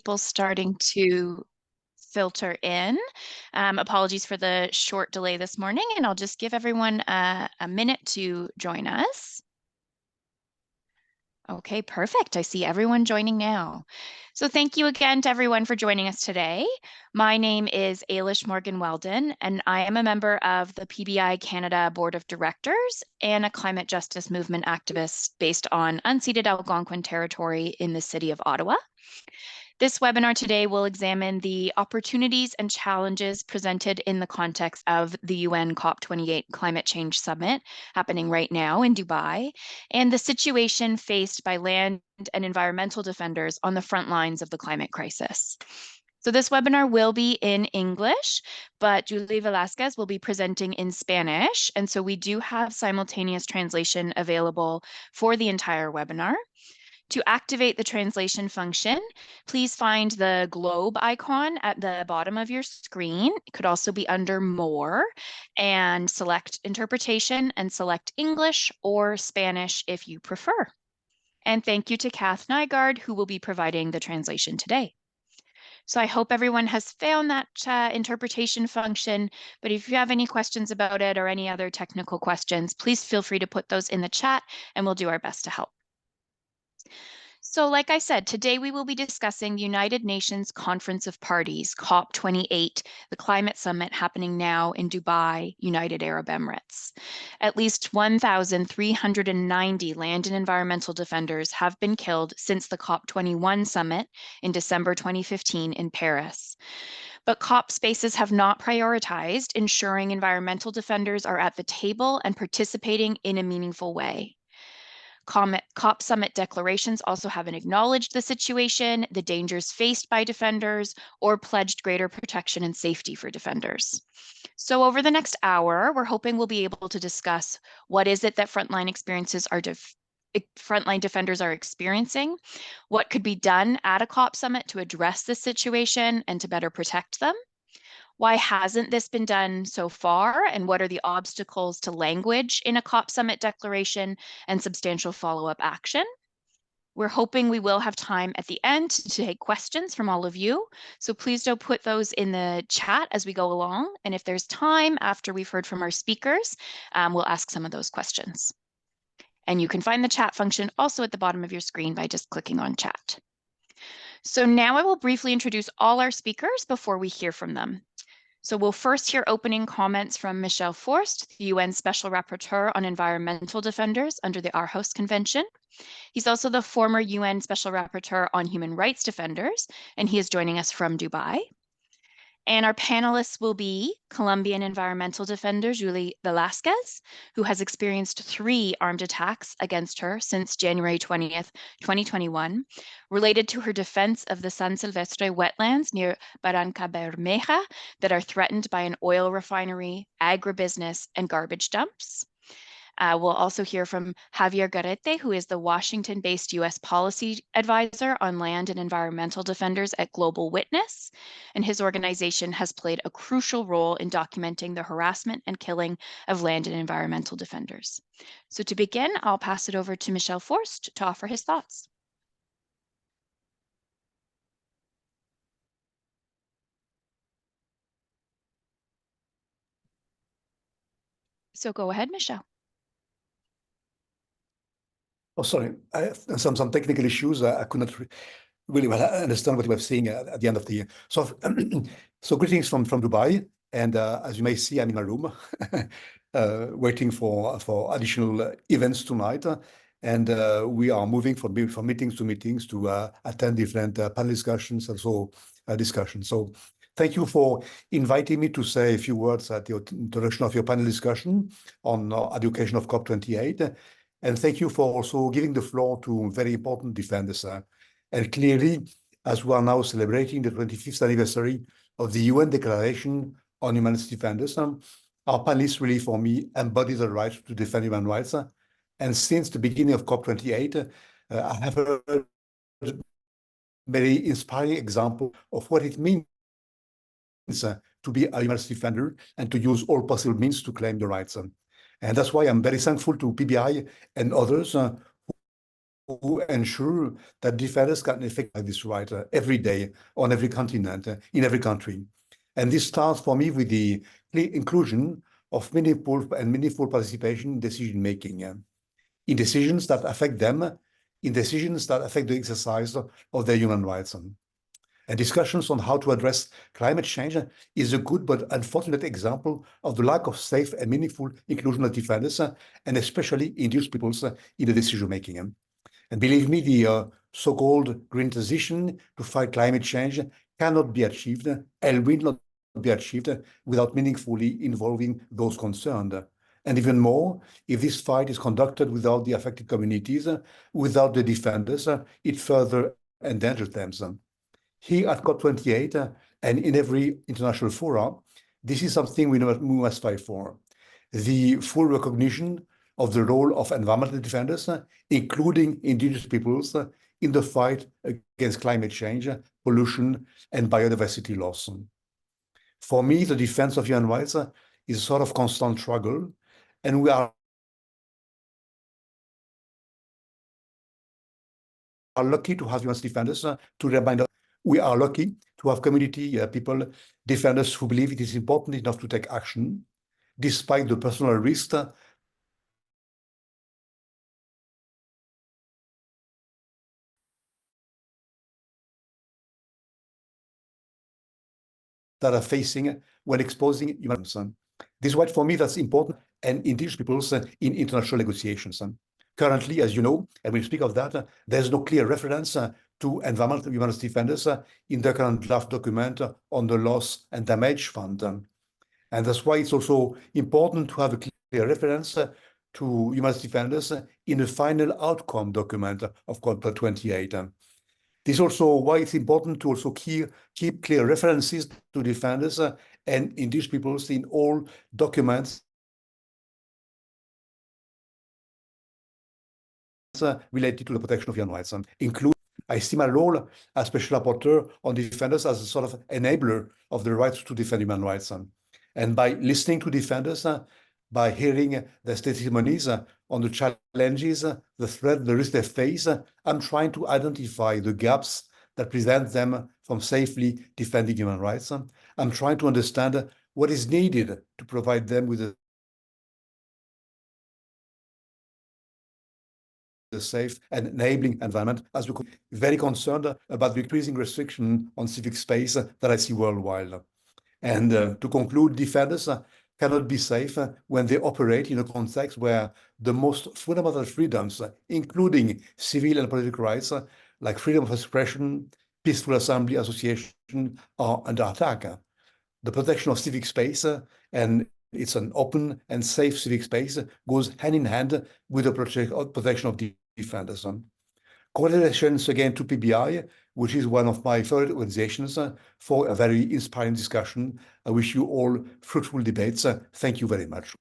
people starting to filter in. Apologies for the short delay this morning, and I'll just give everyone a minute to join us. Okay, perfect. I see everyone joining now. So thank you again to everyone for joining us today. My name is Ailish Morgan Weldon, and I am a member of the PBI Canada Board of Directors and a climate justice movement activist based on unceded Algonquin territory in the city of Ottawa. This webinar today will examine the opportunities and challenges presented in the context of the UN COP28 Climate Change Summit happening right now in Dubai, and the situation faced by land and environmental defenders on the front lines of the climate crisis. So this webinar will be in English, but Julie Velasquez will be presenting in Spanish, and so we do have simultaneous translation available for the entire webinar. To activate the translation function, please find the globe icon at the bottom of your screen. It could also be under More, and select Interpretation and select English or Spanish if you prefer. And thank you to Kath Nygaard, who will be providing the translation today. So I hope everyone has found that interpretation function, but if you have any questions about it or any other technical questions, please feel free to put those in the chat and we'll do our best to help. So like I said, today we will be discussing the United Nations Conference of Parties, COP28, the climate summit happening now in Dubai, United Arab Emirates. At least 1,390 land and environmental defenders have been killed since the COP21 summit in December 2015 in Paris. But COP spaces have not prioritized ensuring environmental defenders are at the table and participating in a meaningful way. COP summit declarations also haven't acknowledged the situation, the dangers faced by defenders, or pledged greater protection and safety for defenders. So over the next hour, we're hoping we'll be able to discuss what is it that frontline defenders are experiencing, what could be done at a COP summit to address this situation and to better protect them. Why hasn't this been done so far? And what are the obstacles to language in a COP summit declaration and substantial follow-up action? We're hoping we will have time at the end to take questions from all of you. So please don't put those in the chat as we go along. And if there's time after we've heard from our speakers, we'll ask some of those questions. And you can find the chat function also at the bottom of your screen by just clicking on chat. So now I will briefly introduce all our speakers before we hear from them. So we'll first hear opening comments from Michel Forst, the UN Special Rapporteur on Environmental Defenders under the Aarhus Convention. He's also the former UN Special Rapporteur on Human Rights Defenders, and he is joining us from Dubai. And our panelists will be Colombian environmental defender Julie Velasquez, who has experienced 3 armed attacks against her since January 20th, 2021, related to her defense of the San Silvestre wetlands near Barranca Bermeja that are threatened by an oil refinery, agribusiness, and garbage dumps. We'll also hear from Javier Garrete, who is the Washington-based U.S. policy advisor on land and environmental defenders at Global Witness, and his organization has played a crucial role in documenting the harassment and killing of land and environmental defenders. So to begin, I'll pass it over to Michel Forst to offer his thoughts. So go ahead, Michel. Oh, sorry, I have some technical issues. I could not really well understand what you were saying at the end of the year. So, so greetings from Dubai, and as you may see, I'm in a room waiting for additional events tonight, and we are moving from meetings to meetings to attend different panel discussions and so discussions. So, thank you for inviting me to say a few words at the introduction of your panel discussion on education of COP28. And thank you for also giving the floor to very important defenders. And clearly, as we are now celebrating the 25th anniversary of the UN Declaration on Human Rights Defenders, our panelists really, for me, embody the right to defend human rights. And since the beginning of COP28, I have heard very inspiring example of what it means to be a human rights defender and to use all possible means to claim the rights. And that's why I'm very thankful to PBI and others who ensure that defenders can effect this right every day on every continent, in every country. And this starts for me with the inclusion of meaningful participation in decision making, in decisions that affect them, in decisions that affect the exercise of their human rights. And discussions on how to address climate change is a good but unfortunate example of the lack of safe and meaningful inclusion of defenders, and especially indigenous peoples in the decision making. And believe me, the so-called green transition to fight climate change cannot be achieved and will not be achieved without meaningfully involving those concerned. And even more, if this fight is conducted without the affected communities, without the defenders, it further endangers them. Here at COP28 and in every international forum, this is something we must fight for. The full recognition of the role of environmental defenders, including indigenous peoples, in the fight against climate change, pollution, and biodiversity loss. For me, the defense of human rights is a sort of constant struggle, and we are lucky to have human rights defenders to remind us. We are lucky to have community people, defenders who believe it is important enough to take action, despite the personal risk that are facing when exposing human rights. This is why, for me, that's important, and indigenous peoples in international negotiations. Currently, as you know, and we'll speak of that, there's no clear reference to environmental human rights defenders in the current draft document on the loss and damage fund. And that's why it's also important to have a clear reference to human rights defenders in the final outcome document of COP28. This is also why it's important to also keep clear references to defenders and indigenous peoples in all documents related to the protection of human rights. Include, I see my role as special rapporteur on defenders as a sort of enabler of the right to defend human rights. And by listening to defenders, by hearing their testimonies on the challenges, the threat, the risk they face, I'm trying to identify the gaps that prevent them from safely defending human rights. I'm trying to understand what is needed to provide them with a safe and enabling environment, as we could be very concerned about the increasing restriction on civic space that I see worldwide. And to conclude, defenders cannot be safe when they operate in a context where the most fundamental freedoms, including civil and political rights, like freedom of expression, peaceful assembly, association, are under attack. The protection of civic space and it's an open and safe civic space goes hand in hand with the protection of defenders. Congratulations again to PBI, which is one of my favorite organizations, for a very inspiring discussion. I wish you all fruitful debates. Thank you very much.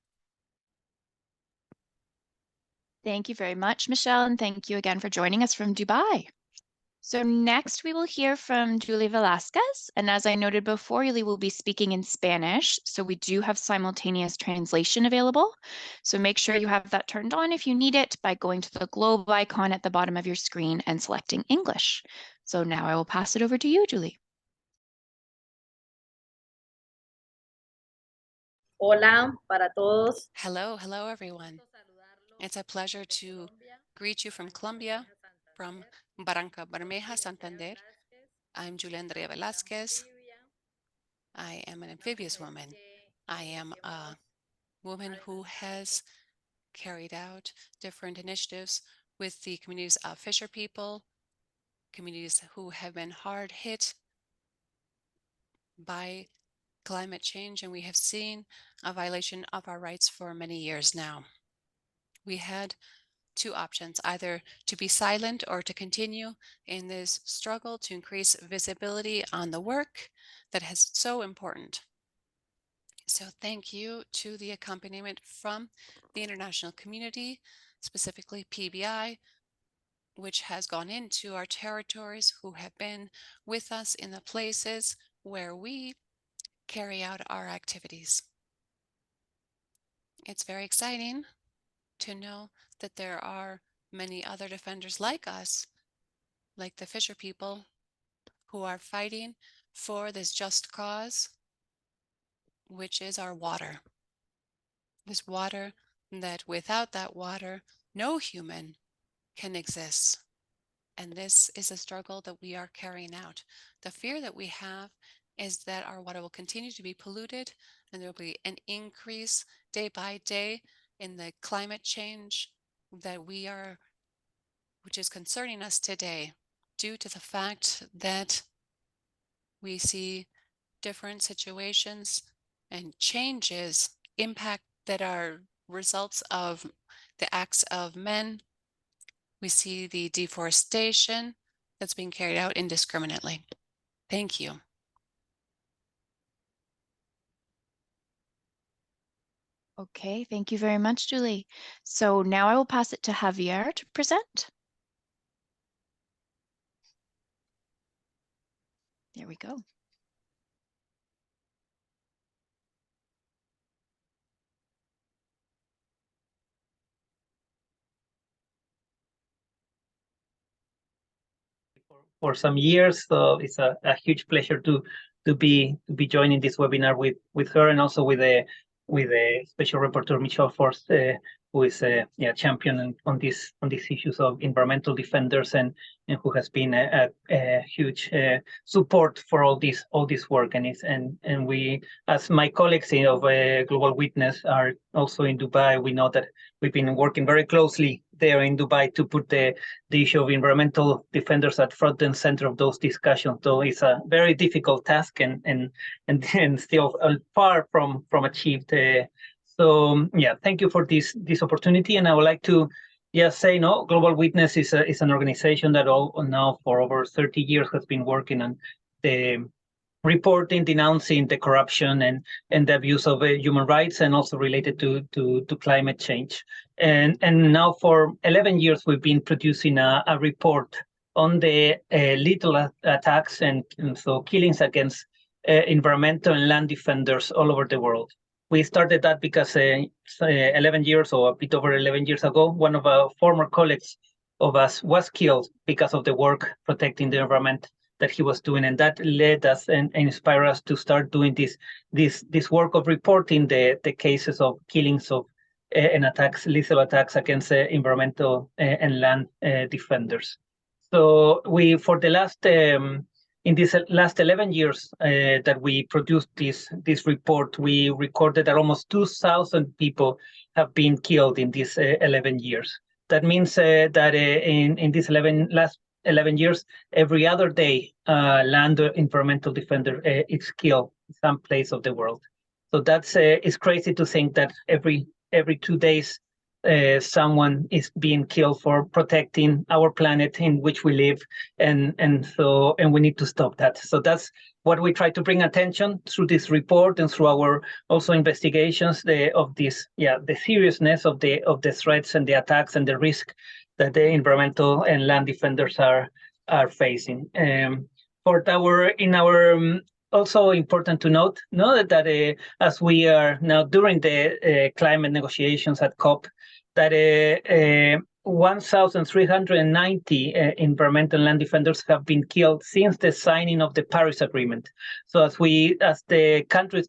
Thank you very much, Michelle, and thank you again for joining us from Dubai. So next we will hear from Julie Velasquez, and as I noted before, Julie will be speaking in Spanish, so we do have simultaneous translation available. So make sure you have that turned on if you need it by going to the globe icon at the bottom of your screen and selecting English. So now I will pass it over to you, Julie. Hola para todos. Hello, everyone. It's a pleasure to greet you from Colombia, from Barranca Bermeja, Santander. I'm Julia Andrea Velasquez. I am an amphibious woman. I am a woman who has carried out different initiatives with the communities of fisher people, communities who have been hard hit by climate change, and we have seen a violation of our rights for many years now. We had two options, either to be silent or to continue in this struggle to increase visibility on the work that is so important. So thank you to the accompaniment from the international community, specifically PBI, which has gone into our territories, who have been with us in the places where we carry out our activities. It's very exciting to know that there are many other defenders like us, like the fisher people, who are fighting for this just cause, which is our water. This water that without that water, no human can exist. And this is a struggle that we are carrying out. The fear that we have is that our water will continue to be polluted and there will be an increase day by day in the climate change which is concerning us today, due to the fact that we see different situations and changes impact that are results of the acts of men. We see the deforestation that's being carried out indiscriminately. Thank you. Okay, thank you very much, Julie. So now I will pass it to Javier to present. There we go. For some years, so it's a huge pleasure to be joining this webinar with her and also with the special rapporteur Michelle Forst, who is champion on these issues of environmental defenders and who has been a huge support for all this work. And we, as my colleagues of Global Witness are also in Dubai, we know that we've been working very closely there in Dubai to put the issue of environmental defenders at front and center of those discussions. So it's a very difficult task and still far from achieved. So yeah, thank you for this opportunity. And I would like to say, Global Witness is an organization that now for over 30 years has been working on the reporting, denouncing the corruption and the abuse of human rights, and also related to climate change. And now for 11 years, we've been producing a report on the lethal attacks and so killings against environmental and land defenders all over the world. We started that because 11 years or a bit over 11 years ago, one of our former colleagues of us was killed because of the work protecting the environment that he was doing, and that led us and inspired us to start doing this work of reporting the cases of killings of and attacks, lethal attacks against environmental and land defenders. So we, for the last in these last 11 years that we produced this report, we recorded that almost 2,000 people have been killed in these 11 years. That means that in these last 11 years, every other day, land environmental defender is killed in some place of the world. So that's it's crazy to think that every 2 days, someone is being killed for protecting our planet in which we live, and we need to stop that. So that's what we try to bring attention through this report and through our also investigations of this, the seriousness of the threats and the attacks and the risk that the environmental and land defenders are facing. Also important to note that as we are now during the climate negotiations at COP, that 1,390 environmental land defenders have been killed since the signing of the Paris Agreement. So as the countries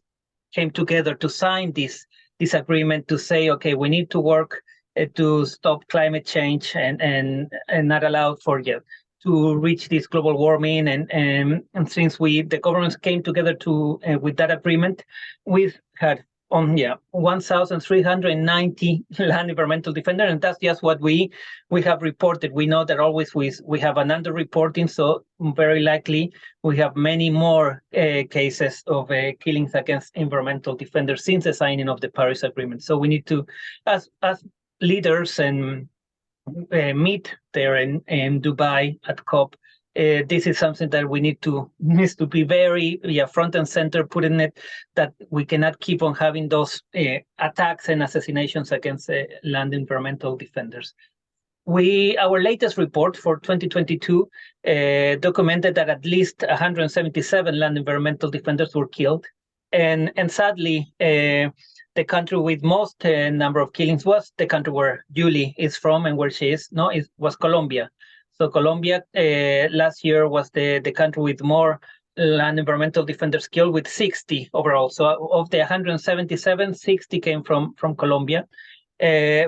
came together to sign this agreement to say, okay, we need to work to stop climate change and not allow for to reach this global warming, and since the governments came together to with that agreement, we've had 1,390 land environmental defenders, and that's just what we have reported. We know that always we have an underreporting, so very likely we have many more cases of killings against environmental defenders since the signing of the Paris Agreement. So we need to, as leaders, and meet there in Dubai at COP. This is something that we needs to be very front and center, putting it that we cannot keep on having those attacks and assassinations against land environmental defenders. Our latest report for 2022 documented that at least 177 land environmental defenders were killed And sadly, the country with most number of killings was the country where Julie is from and where she is. No, it was Colombia. So Colombia last year was the country with more land environmental defenders killed, with 60 overall. So of the 177, 60 came from Colombia,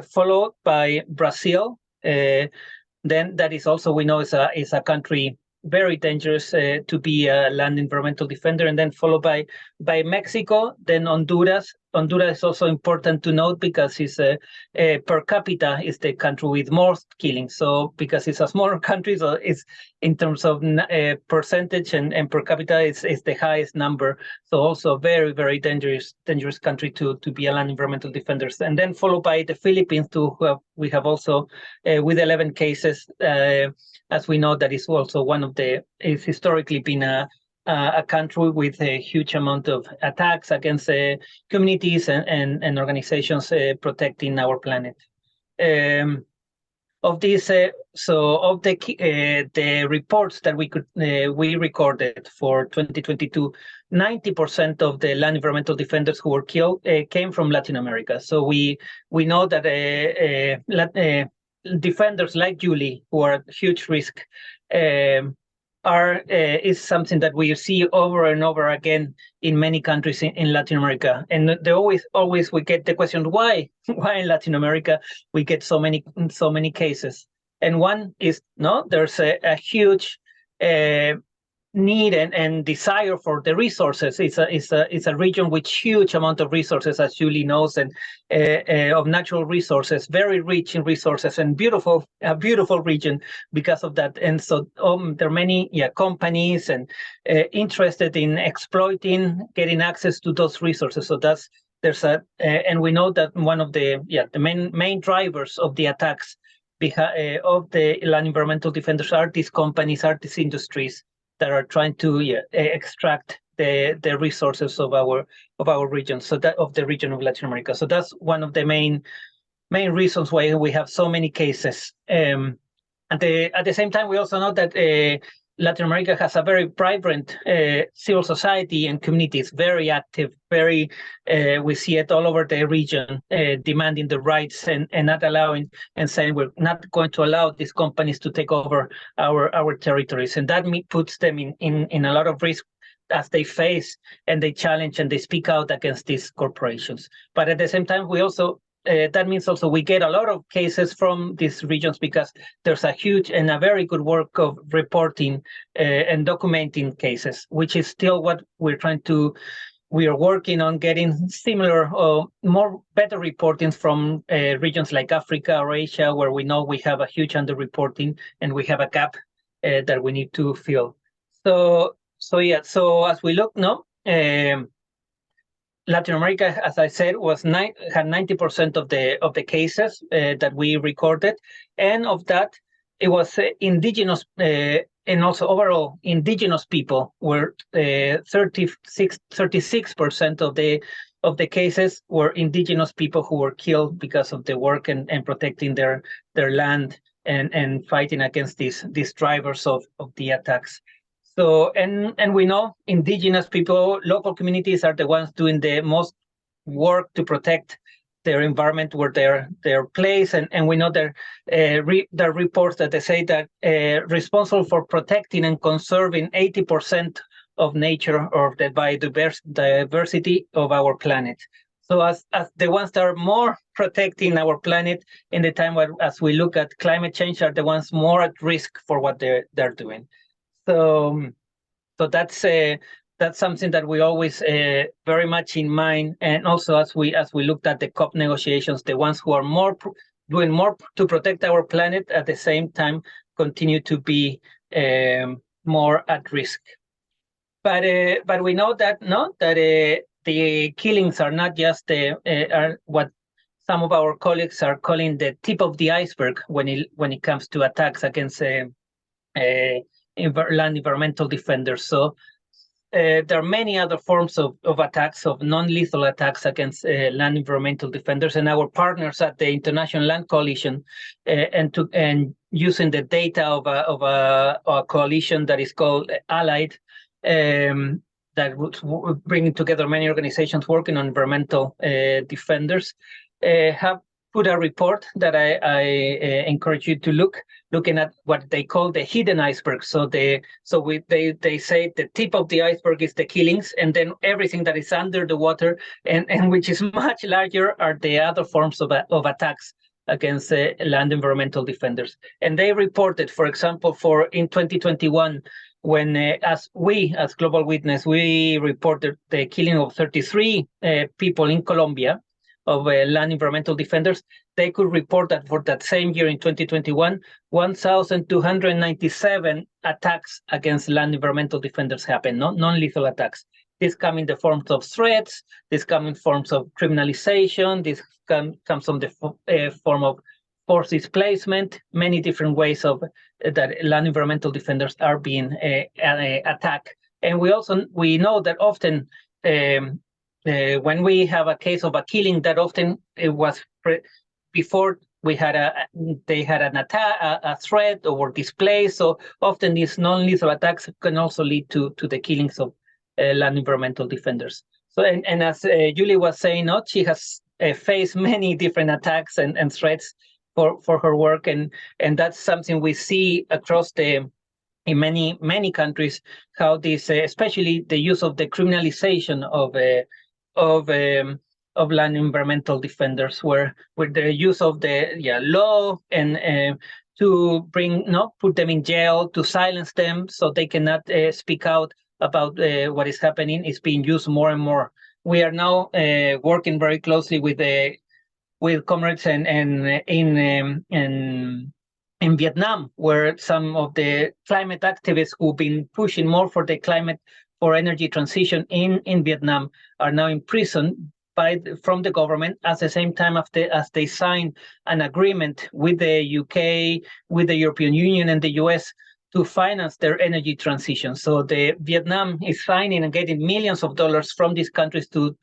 followed by Brazil. Then that is also, we know, is a country very dangerous to be a land environmental defender, and then followed by Mexico, then Honduras. Honduras is also important to note because it's per capita is the country with most killings. So because it's a smaller country, so it's in terms of percentage and per capita is the highest number. So also very, very dangerous country to be a land environmental defender. And then followed by the Philippines, too, we have also with 11 cases. As we know, that is also one of it's historically been a country with a huge amount of attacks against communities and organizations protecting our planet. Of these, so of the reports that we recorded for 2022, 90% of the land environmental defenders who were killed came from Latin America. So we know that defenders like Julie, who are at huge risk, is something that we see over and over again in many countries in Latin America. And they always we get the question, why in Latin America we get so many cases? And one is, there's a huge need and desire for the resources. It's a region with huge amount of resources, as Julie knows, and of natural resources, very rich in resources, and a beautiful region because of that. And so there are many companies and interested in exploiting, getting access to those resources. So and we know that one of the main drivers of the attacks of the land environmental defenders are these companies, are these industries that are trying to extract the resources of our region, so that of the region of Latin America. So that's one of the main reasons why we have so many cases. At the same time, we also know that Latin America has a very vibrant civil society and communities, very active, very we see it all over the region, demanding the rights and not allowing and saying we're not going to allow these companies to take over our territories. And that puts them in a lot of risk as they face and they challenge and they speak out against these corporations. But at the same time, we also that means also we get a lot of cases from these regions because there's a huge and a very good work of reporting and documenting cases, which is still what we are working on getting similar or better reporting from regions like Africa or Asia, where we know we have a huge underreporting and we have a gap that we need to fill. So as we look now, Latin America, as I said, had 90% of the cases that we recorded, and of that, it was indigenous and also overall indigenous people were 36% of the cases were indigenous people who were killed because of the work and protecting their land and fighting against these drivers of the attacks. So, and we know indigenous people, local communities are the ones doing the most work to protect their environment where they're placed. And we know there are reports that they say that responsible for protecting and conserving 80% of nature or the biodiversity of our planet. So as the ones that are more protecting our planet in the time as we look at climate change are the ones more at risk for what they're doing. So that's something that we always very much in mind, and also as we looked at the COP negotiations, the ones who are doing more to protect our planet at the same time continue to be more at risk. But we know that the killings are not just are what some of our colleagues are calling the tip of the iceberg when it comes to attacks against land environmental defenders. So there are many other forms of attacks, of non-lethal attacks against land environmental defenders, and our partners at the International Land Coalition, and using the data of a coalition that is called Allied, that was bringing together many organizations working on environmental defenders, have put a report that I encourage you to looking at what they call the hidden iceberg. So they say the tip of the iceberg is the killings, and then everything that is under the water and which is much larger are the other forms of attacks against land environmental defenders. And they reported, for example, in 2021, when as Global Witness, we reported the killing of 33 people in Colombia of land environmental defenders, they could report that for that same year in 2021, 1,297 attacks against land environmental defenders happened, non-lethal attacks. This come in the forms of threats, this come in forms of criminalization, this comes from the form of forced displacement, many different ways of that land environmental defenders are being attacked. And we know that often when we have a case of a killing, that often it was before they had an attack, a threat, or were displaced. So often these non-lethal attacks can also lead to the killings of land environmental defenders. So and as Julie was saying, she has faced many different attacks and threats for her work, and that's something we see across in many countries, how this, especially the use of the criminalization of land environmental defenders, where with the use of the law and to put them in jail, to silence them so they cannot speak out about what is happening, is being used more and more. We are now working very closely with comrades in Vietnam, where some of the climate activists who've been pushing more for the climate for energy transition in Vietnam are now in prison from the government at the same time as they sign an agreement with the UK, with the European Union and the US to finance their energy transition. So Vietnam is signing and getting millions of dollars from these countries to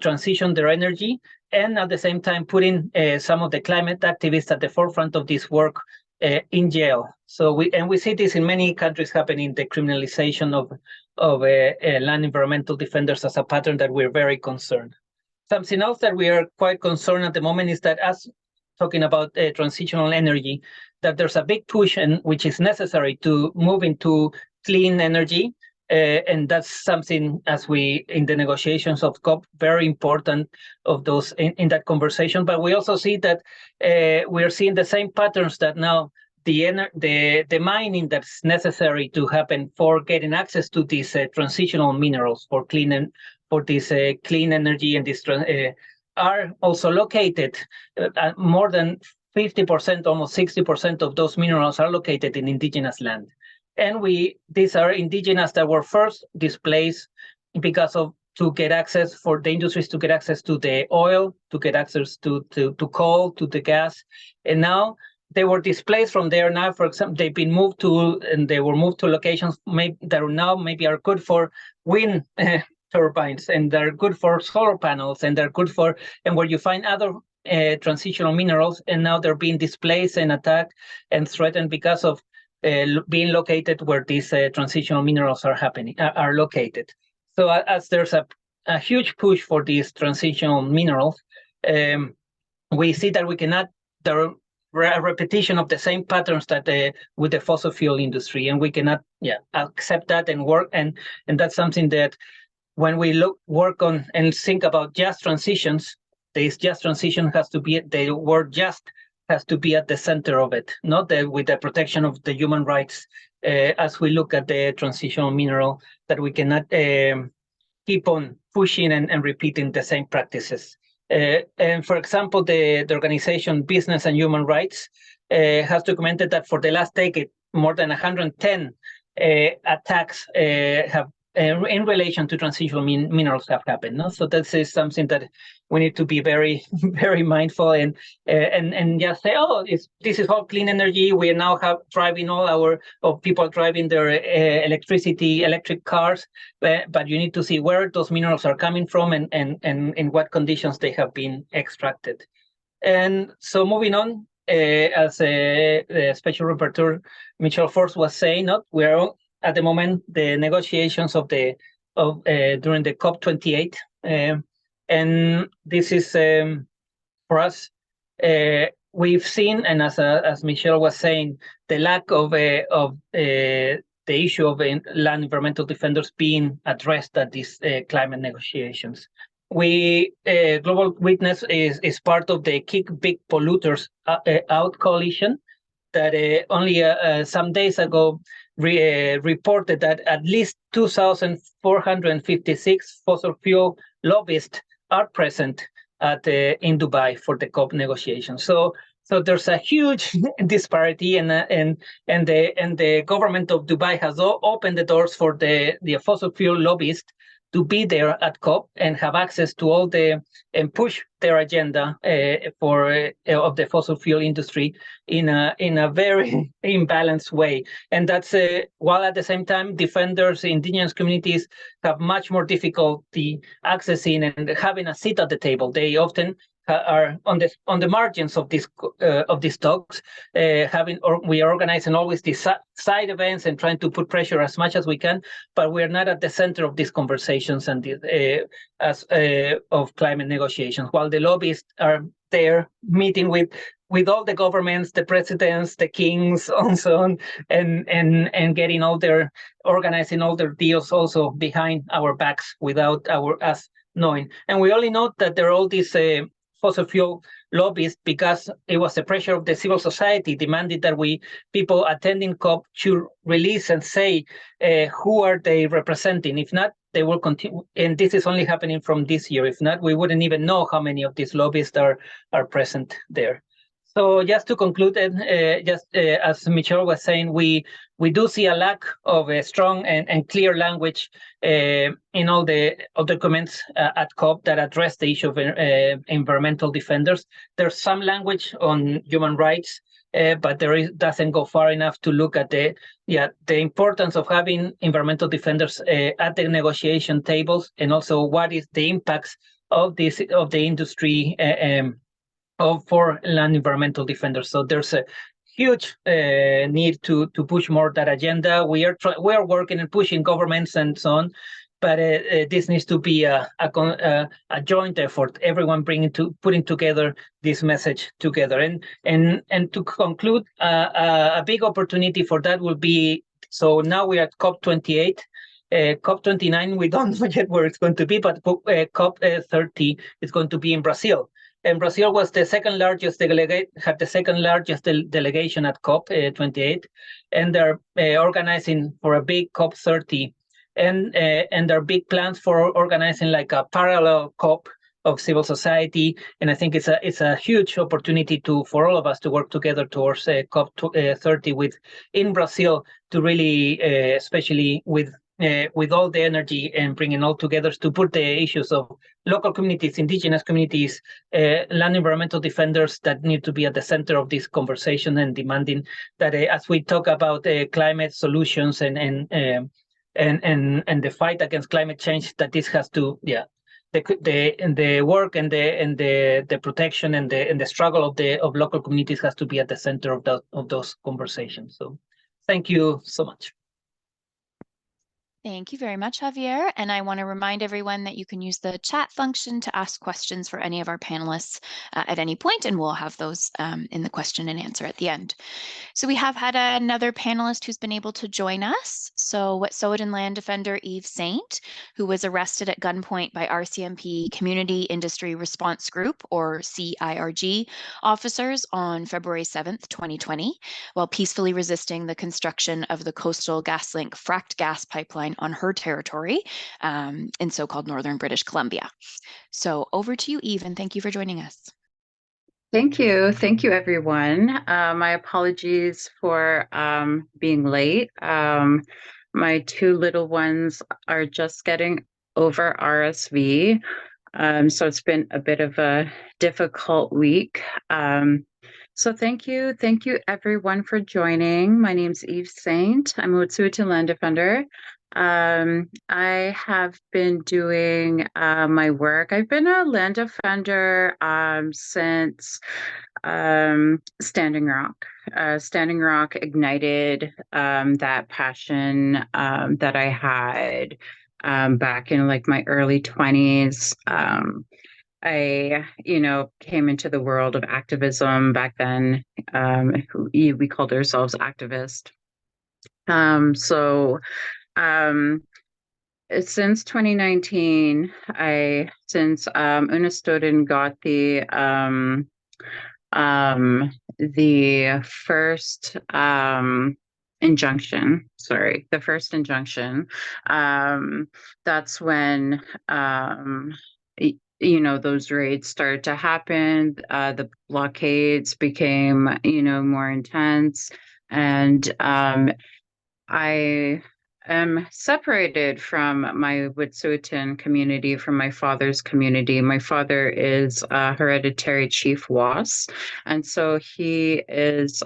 transition their energy, and at the same time putting some of the climate activists at the forefront of this work in jail. So we see this in many countries happening, the criminalization of land environmental defenders as a pattern that we're very concerned. Something else that we are quite concerned at the moment is that, as talking about transitional energy, that there's a big push which is necessary to move into clean energy. And that's something, as we in the negotiations of COP, very important of those in that conversation. But we also see that we are seeing the same patterns, that now the mining that's necessary to happen for getting access to these transitional minerals for clean energy and this are also located. More than 50%, almost 60% of those minerals are located in indigenous land. And these are indigenous that were first displaced because to get access, for the industries to get access to the oil, to get access to coal, to the gas. And now they were displaced from there. Now, for example, they were moved to locations that now maybe are good for wind turbines, and they're good for solar panels, and they're good and where you find other transitional minerals, and now they're being displaced and attacked and threatened because of being located where these transitional minerals are located. So as there's a huge push for these transitional minerals, we see that we cannot, there are a repetition of the same patterns that with the fossil fuel industry, and we cannot accept that and work, and that's something that when we work on and think about just transitions, this just transition has to be, the word just has to be at the center of it, not with the protection of the human rights, as we look at the transitional mineral, that we cannot keep on pushing and repeating the same practices. And for example, the organization Business and Human Rights has documented that for the last decade, more than 110 attacks have in relation to transitional minerals have happened. No? So this is something that we need to be very, very mindful and just say, this is all clean energy. We now have people driving their electric cars, but you need to see where those minerals are coming from and in what conditions they have been extracted. And so moving on, as the Special Rapporteur Michelle Force was saying, we are at the moment, the negotiations of the during the COP28, and this is for us. We've seen, and as Michelle was saying, the lack of the issue of land environmental defenders being addressed at these climate negotiations. Global Witness is part of the Kick Big Polluters Out coalition that only some days ago reported that at least 2,456 fossil fuel lobbyists are present in Dubai for the COP negotiations. So there's a huge disparity, and the government of Dubai has opened the doors for the fossil fuel lobbyists to be there at COP and have access to all and push their agenda of the fossil fuel industry in a very imbalanced way. And that's while at the same time defenders, indigenous communities have much more difficulty accessing and having a seat at the table. They often are on the margins of these talks, we are organizing always these side events and trying to put pressure as much as we can, but we are not at the center of these conversations and of climate negotiations. While the lobbyists are there meeting with all the governments, the presidents, the kings, and so on, and getting organizing all their deals also behind our backs without us knowing. And we only know that there are all these fossil fuel lobbyists because it was the pressure of the civil society demanded that people attending COP should release and say who are they representing. If not, they will continue, and this is only happening from this year. If not, we wouldn't even know how many of these lobbyists are present there. So just to conclude, as Michelle was saying, we do see a lack of a strong and clear language in all the documents at COP that address the issue of environmental defenders. There's some language on human rights, but doesn't go far enough to look at the importance of having environmental defenders at the negotiation tables, and also what is the impacts of the industry for land environmental defenders. So there's a huge need to push more that agenda. We are working and pushing governments and so on, but this needs to be a joint effort. Everyone putting together this message together. And to conclude, a big opportunity for that will be. So now we're at COP28. COP29, we don't know yet where it's going to be, but COP30 is going to be in Brazil. And Brazil was the second largest delegation at COP28, and they're organizing for a big COP30, and there are big plans for organizing like a parallel COP of civil society. And I think it's a huge opportunity for all of us to work together towards COP30 in Brazil, to really, especially with all the energy and bringing all together to put the issues of local communities, indigenous communities, land environmental defenders that need to be at the center of this conversation, and demanding that as we talk about climate solutions and the fight against climate change, that this has to the work and the protection and the struggle of local communities has to be at the center of those conversations. So thank you so much. Thank you very much, Javier. And I want to remind everyone that you can use the chat function to ask questions for any of our panelists at any point, and we'll have those in the question and answer at the end. So we have had another panelist who's been able to join us. So Wet'suwet'en land defender Eve Saint, who was arrested at gunpoint by RCMP Community Industry Response Group, or CIRG, officers on February 7th, 2020, while peacefully resisting the construction of the Coastal GasLink fracked gas pipeline on her territory in so-called northern British Columbia. So over to you, Eve, and thank you for joining us. Thank you. Thank you, everyone. My apologies for being late. My two little ones are just getting over RSV. So it's been a bit of a difficult week. So thank you everyone for joining. My name's Eve Saint. I'm a Wet'suwet'en land defender. I have been doing my work. I've been a land defender since Standing Rock. Standing Rock ignited that passion that I had back in like my early 20s. I, came into the world of activism back then. We called ourselves activists. So since 2019, since Unistoten got the first injunction, that's when those raids started to happen. The blockades became more intense, and I am separated from my Wet'suwet'en community, from my father's community. My father is a hereditary chief Was, and so he's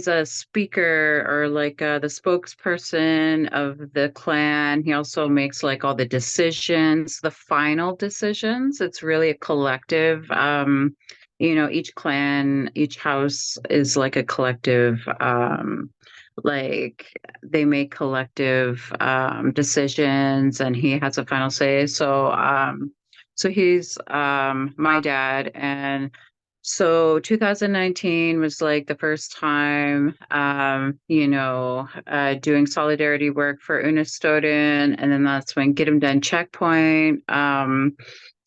a speaker, or like the spokesperson of the clan. He also makes like all the decisions, the final decisions. It's really a collective. Each clan, each house is like a collective. Like they make collective decisions, and he has a final say. So he's my dad, and so 2019 was like the first time, doing solidarity work for Unistoten. And then that's when Get 'em Done Checkpoint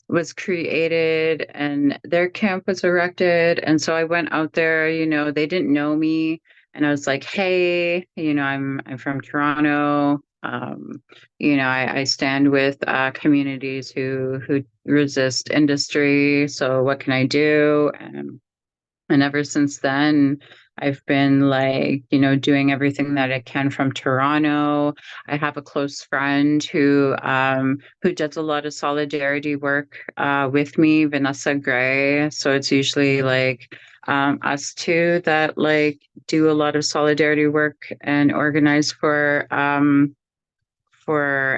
was created, and their camp was erected. And so I went out there, they didn't know me. And I was like, hey, I'm from Toronto. I stand with communities who resist industry. So what can I do? And ever since then, I've been like, doing everything that I can from Toronto. I have a close friend who does a lot of solidarity work with me, Vanessa Gray. So it's usually like us two that like do a lot of solidarity work and organize for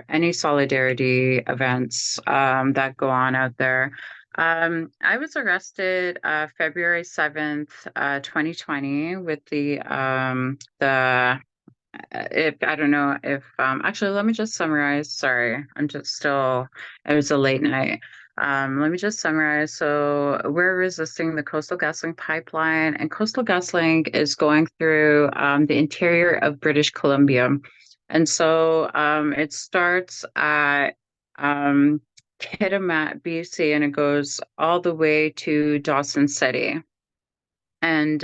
any solidarity events that go on out there. I was arrested February 7th, 2020 with if I don't know if actually let me just summarize. Sorry, it was a late night. Let me just summarize. So we're resisting the Coastal GasLink pipeline, and Coastal GasLink is going through the interior of British Columbia. And so it starts at Kitimat, BC, and it goes all the way to Dawson City. And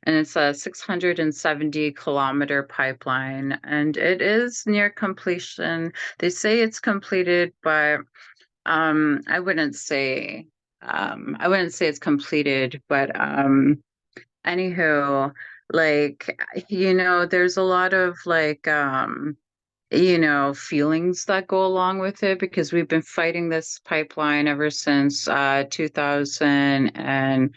it's a 670-kilometer pipeline, and it is near completion. They say it's completed, but I wouldn't say it's completed. But anywho, like there's a lot of like feelings that go along with it, because we've been fighting this pipeline ever since 2000 and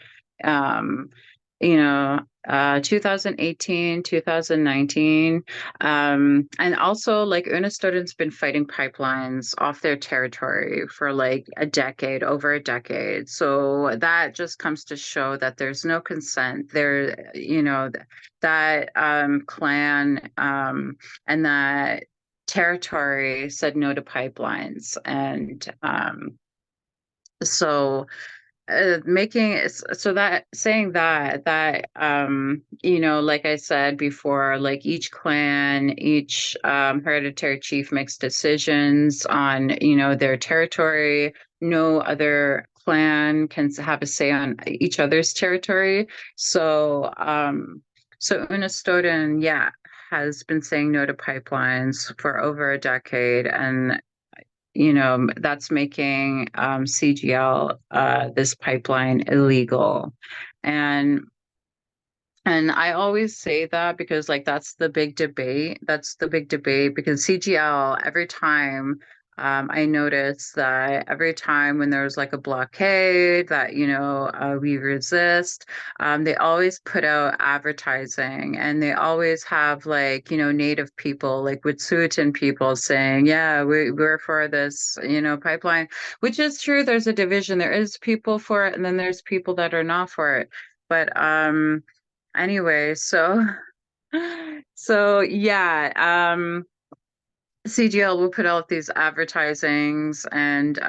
2018, 2019. And also like Unistoten's been fighting pipelines off their territory for like over a decade. So that just comes to show that there's no consent there, that clan and that territory said no to pipelines. And so like I said before, like each clan, each hereditary chief makes decisions on their territory. No other clan can have a say on each other's territory. So Unistoten, has been saying no to pipelines for over a decade, and that's making CGL, this pipeline, illegal. And I always say that because like that's the big debate. Because CGL, every time I notice that every time when there's like a blockade that we resist, they always put out advertising, and they always have like Native people, like Wet'suwet'en people, saying, yeah, we're for this pipeline, which is true. There's a division. There is people for it, and then there's people that are not for it. But anyway, so yeah, CGL will put out these advertisings and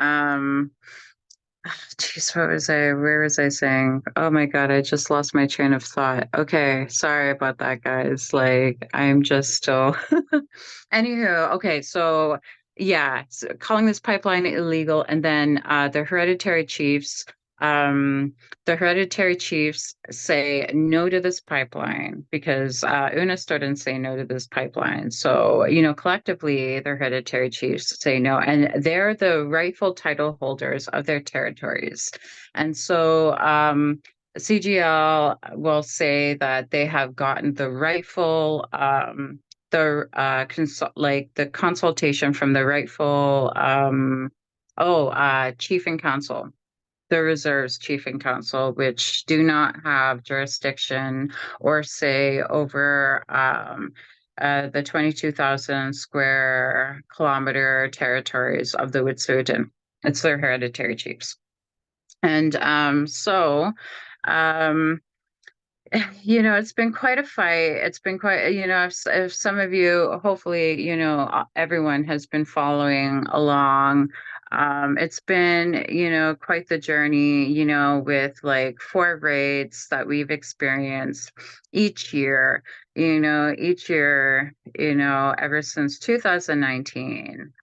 geez, where was I saying? Oh my God, I just lost my train of thought. Okay, sorry about that, guys. Like, I'm just still. Anywho, okay, so yeah, so calling this pipeline illegal, and then the hereditary chiefs say no to this pipeline because UNISTO didn't say no to this pipeline. So, collectively, the hereditary chiefs say no, and they're the rightful title holders of their territories. And so, CGL will say that they have gotten the rightful the consultation from the rightful chief and council, the reserves chief and council, which do not have jurisdiction or say over the 22,000 square kilometer territories of the Wet'suwet'en. It's their hereditary chiefs. And it's been quite a fight. It's been quite, if some of you, hopefully, everyone has been following along. It's been, quite the journey, with like 4 raids that we've experienced each year, ever since 2019.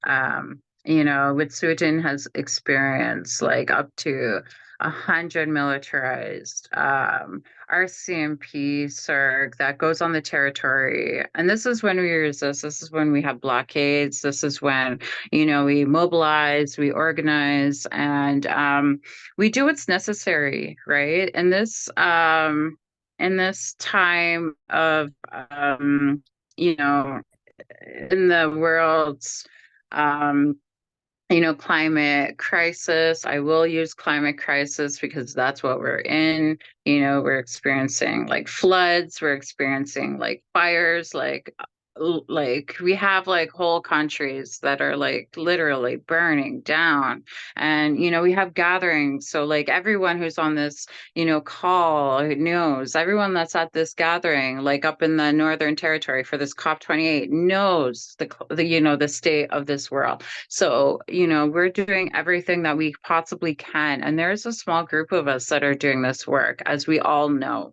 Wet'suwet'en has experienced like up to 100 militarized RCMP CERG that goes on the territory. And this is when we resist. This is when we have blockades. This is when, we mobilize, we organize, and we do what's necessary, right? In this time of, in the world's climate crisis. I will use climate crisis because that's what we're in. We're experiencing like floods, we're experiencing like fires, like we have like whole countries that are like literally burning down. And we have gatherings, so like everyone who's on this call knows, everyone that's at this gathering like up in the Northern Territory for this COP28 knows the state of this world. So we're doing everything that we possibly can, and there's a small group of us that are doing this work, as we all know.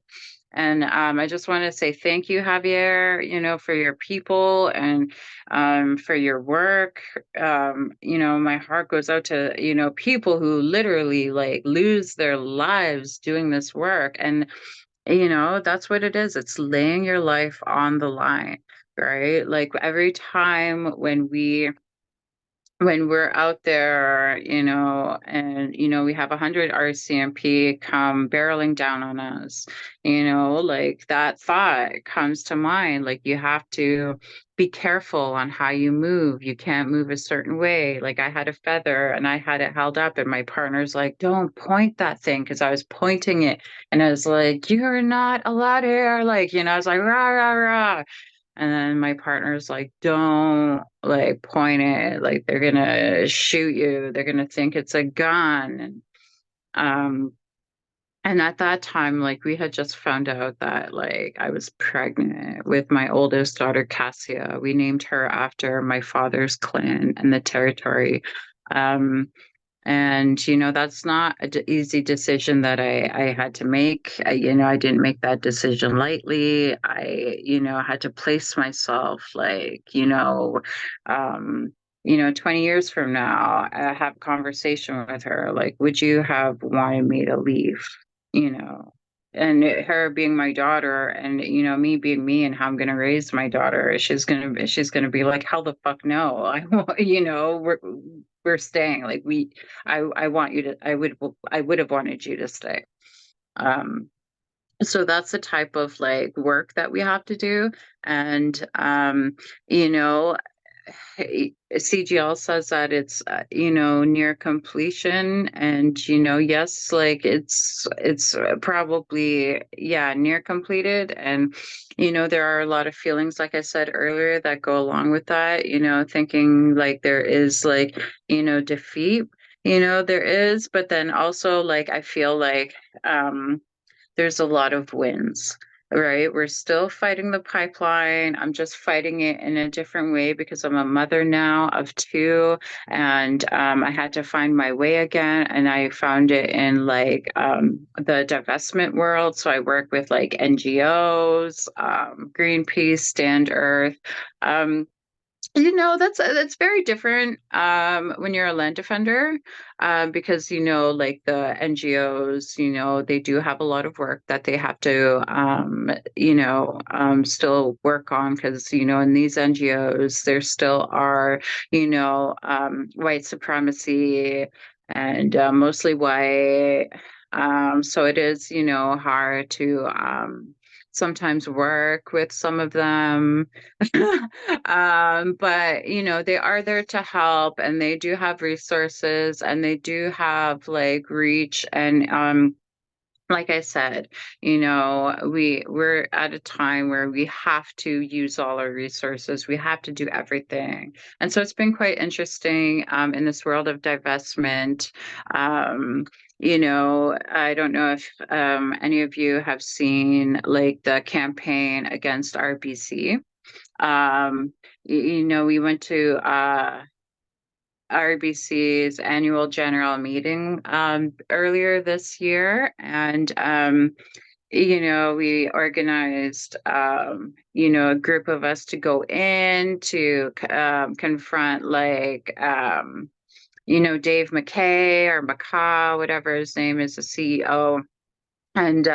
And I just want to say thank you, Javier, for your people and for your work. My heart goes out to, people who literally like lose their lives doing this work. And, that's what it is. It's laying your life on the line, right? Like every time when we're out there, and, we have 100 RCMP come barreling down on us, like that thought comes to mind, like you have to be careful on how you move. You can't move a certain way. Like I had a feather and I had it held up and my partner's like, don't point that thing. Cause I was pointing it and I was like, you're not allowed here. Like, I was like, rah, rah, rah. And then my partner's like, don't like point it, like they're gonna shoot you. They're gonna think it's a gun. And at that time, like we had just found out that like I was pregnant with my oldest daughter, Cassia. We named her after my father's clan and the territory. And, that's not an easy decision that I had to make. I didn't make that decision lightly. I, had to place myself like, 20 years from now, I have a conversation with her. Like, would you have wanted me to leave? And her being my daughter and, me being me and how I'm going to raise my daughter, she's going to be like, hell the fuck no. We're staying. Like I want you to, I would have wanted you to stay. So that's the type of like work that we have to do. And, CGL says that it's near completion, and yes, like it's probably near completed, and there are a lot of feelings, like I said earlier, that go along with that. Thinking like there is like defeat. There is, but then also like I feel like there's a lot of wins. right? We're still fighting the pipeline. I'm just fighting it in a different way because I'm a mother now of two, and I had to find my way again. And I found it in like the divestment world. So I work with like NGOs, Greenpeace, Stand Earth. That's very different when you're a land defender, because like the NGOs, they do have a lot of work that they have to still work on, because in these NGOs there still are white supremacy, and mostly white. So it is hard to sometimes work with some of them. But they are there to help, and they do have resources, and they do have like reach, and like I said, we're at a time where we have to use all our resources. We have to do everything. And so it's been quite interesting in this world of divestment. I don't know if any of you have seen like the campaign against RBC. We went to RBC's annual general meeting earlier this year, and we organized a group of us to go in to confront like Dave McKay or McCaw, whatever his name is, the CEO. And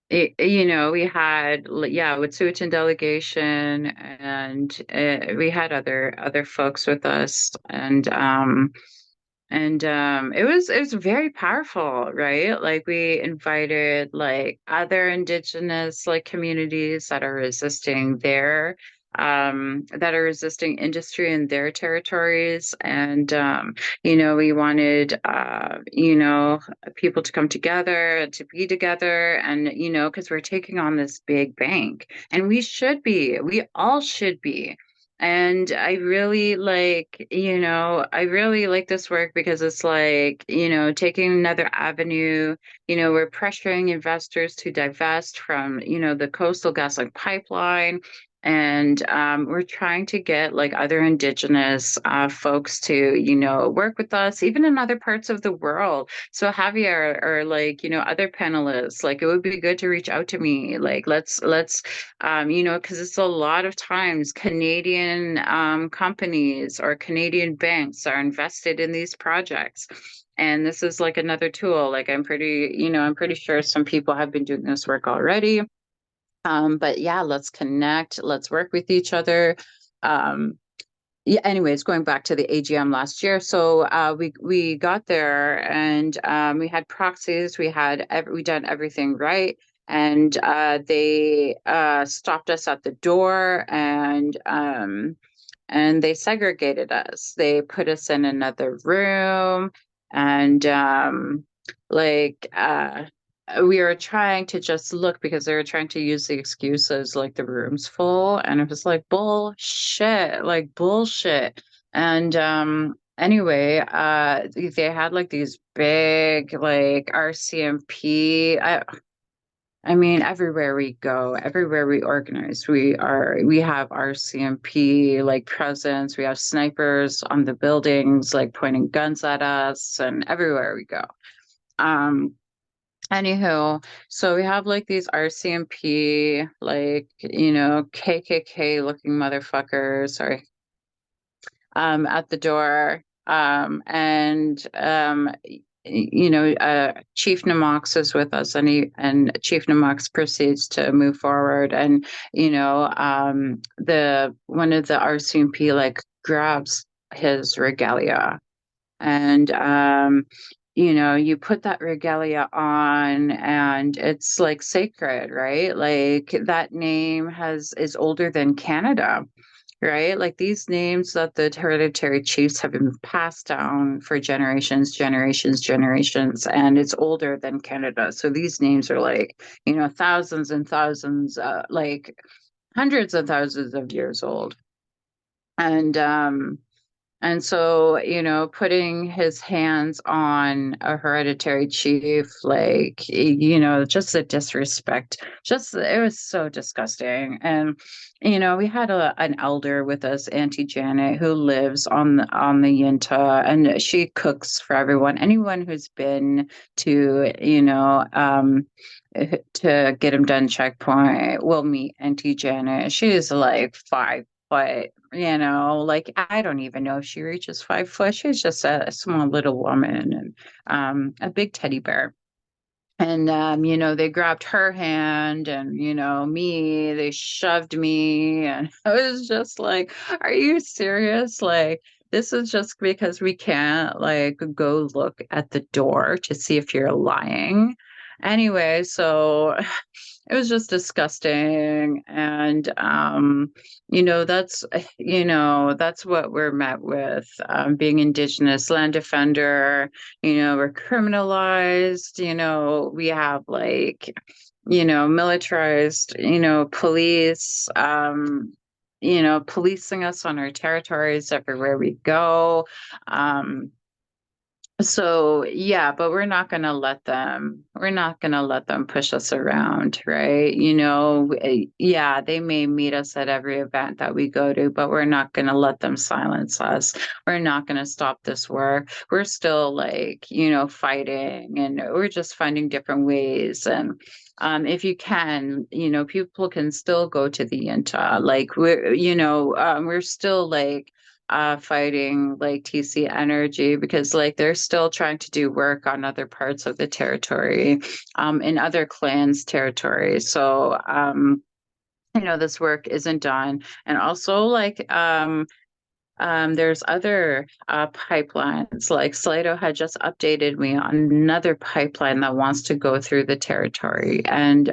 we had Wet'suwet'en delegation, and we had other folks with us, and it was very powerful, right? Like we invited like other indigenous like communities that are resisting industry in their territories, and we wanted people to come together, to be together, and because we're taking on this big bank, and we all should be. And I really like this work because it's like, taking another avenue. We're pressuring investors to divest from, the Coastal GasLink pipeline. And we're trying to get like other indigenous folks to, work with us, even in other parts of the world. So Javier, or like, other panelists, like it would be good to reach out to me. Like let's because it's a lot of times Canadian companies or Canadian banks are invested in these projects. And this is like another tool. Like I'm pretty sure some people have been doing this work already. But yeah, let's connect, let's work with each other. Anyways, going back to the AGM last year. So we got there, and we had proxies, we done everything right. And they stopped us at the door, and they segregated us. They put us in another room, and we were trying to just look, because they were trying to use the excuses like the room's full, and it was like bullshit. And anyway, they had like these big like RCMP. I mean, everywhere we go, everywhere we organize, we have RCMP like presence. We have snipers on the buildings, like pointing guns at us, and everywhere we go. Anywho, so we have like these RCMP, like, KKK looking motherfuckers, sorry, at the door. Chief Namox is with us, and Chief Namox proceeds to move forward, and the one of the RCMP like grabs his regalia, and you put that regalia on, and it's like sacred, right? Like that name is older than Canada, right? Like these names that the hereditary chiefs have been passed down for generations, and it's older than Canada. So these names are like, thousands and thousands, like hundreds of thousands of years old. And And so, you know, putting his hands on a hereditary chief, like, you know, just the disrespect, just, it was so disgusting. And, you know, we had an elder with us, Auntie Janet, who lives on the Yinta, and she cooks for everyone. Anyone who's been to, you know, to get him done checkpoint will meet Auntie Janet. She's like 5 foot, you know, like I don't even know if she reaches 5 foot. She's just a small little woman, and a big teddy bear. And you know, they grabbed her hand, and you know, me, they shoved me, and I was just like, are you serious? Like, this is just because we can't like go look at the door to see if you're lying. Anyway, so it was just disgusting. And you know, that's what we're met with, being Indigenous land defender. You know, we're criminalized. You know, we have like, you know, militarized, you know, police, you know, policing us on our territories everywhere we go. So yeah, but we're not going to let them, push us around, right? You know, yeah, they may meet us at every event that we go to, but we're not going to let them silence us. We're not going to stop this work. We're still like, you know, fighting, and we're just finding different ways. And if you can, you know, people can still go to the Yinta. Like we're, you know, we're still like fighting like TC Energy, because like they're still trying to do work on other parts of the territory, in other clans' territory. So you know, this work isn't done. And also like there's other pipelines. Like Slido had just updated me on another pipeline that wants to go through the territory. And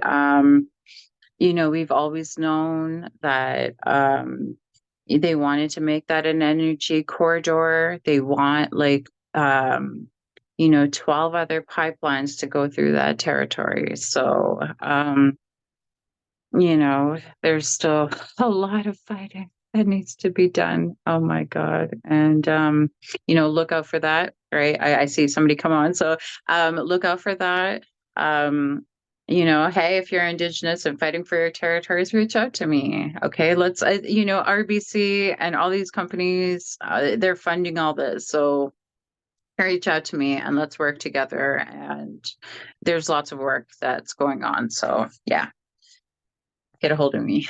you know, we've always known that they wanted to make that an energy corridor. They want like, you know, 12 other pipelines to go through that territory. So, you know, there's still a lot of fighting that needs to be done. Oh my God. And, you know, look out for that, right? I see somebody come on. So, look out for that. You know, hey, if you're Indigenous and fighting for your territories, reach out to me. Okay. Let's, you know, RBC and all these companies, they're funding all this. So reach out to me and let's work together. And there's lots of work that's going on. So yeah, get a hold of me.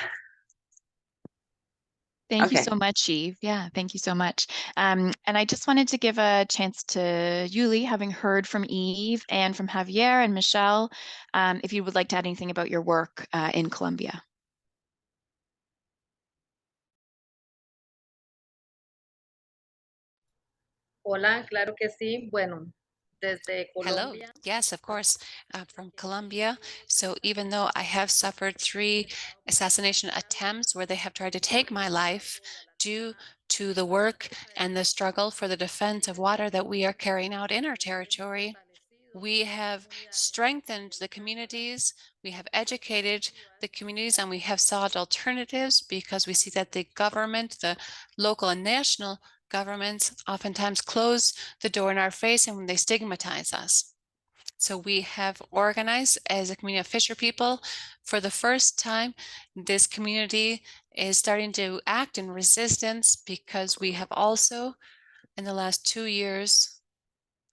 Thank you Okay. so much, Eve. Yeah, thank you so much. And I just wanted to give a chance to Yuli, having heard from Eve and from Javier and Michelle, if you would like to add anything about your work in Colombia. Hola, claro que sí. Bueno, desde Hello. Colombia. Yes, of course, from Colombia. So even though I have suffered 3 assassination attempts where they have tried to take my life due to the work and the struggle for the defense of water that we are carrying out in our territory, we have strengthened the communities, we have educated the communities, and we have sought alternatives, because we see that the government, the local and national governments, oftentimes close the door in our face and when they stigmatize us. So we have organized as a community of fisher people. For the first time, this community is starting to act in resistance, because we have also, in the last 2 years,